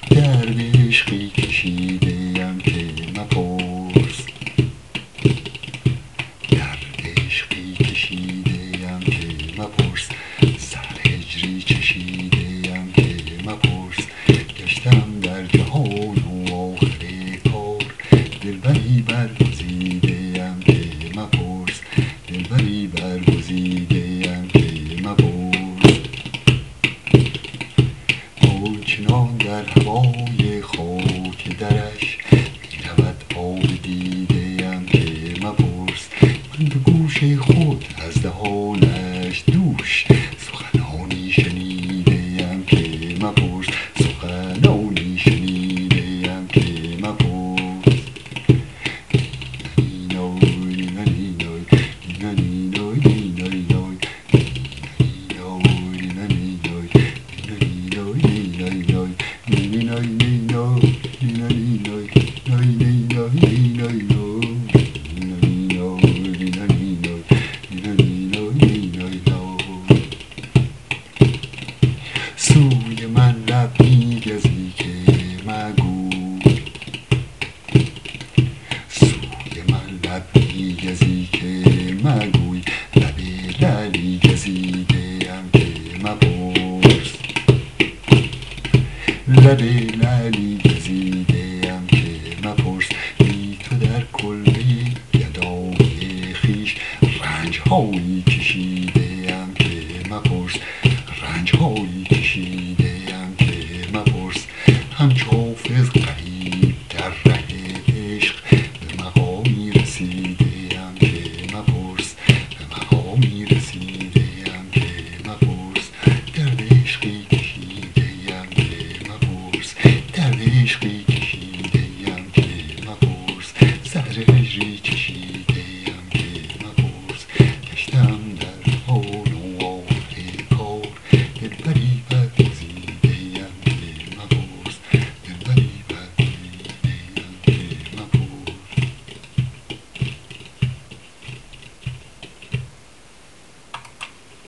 درد عشقی کشیده‌ام که مپرس، درد عشقی کشیده‌ام که مپرس، سر هجری چشیده‌ام که مپرس. گشتم در جهان و آخر کار، دلبری برگزیده‌ام که مپرس، دلبری برگزیده‌ام که مپرس. چنان در هوای خاک درش میرود آب دیده‌ام که مپرس. من به گوش خود از دهانش دوش سخنانی شنیده‌ام که مپرس، سخنانی شنیده‌ام که مپرس. سوی من لب میگزی که مگوی، سوی من لب میگزی که مگوی، لب لعلی گزیده‌ام که مپرس، لب لعلی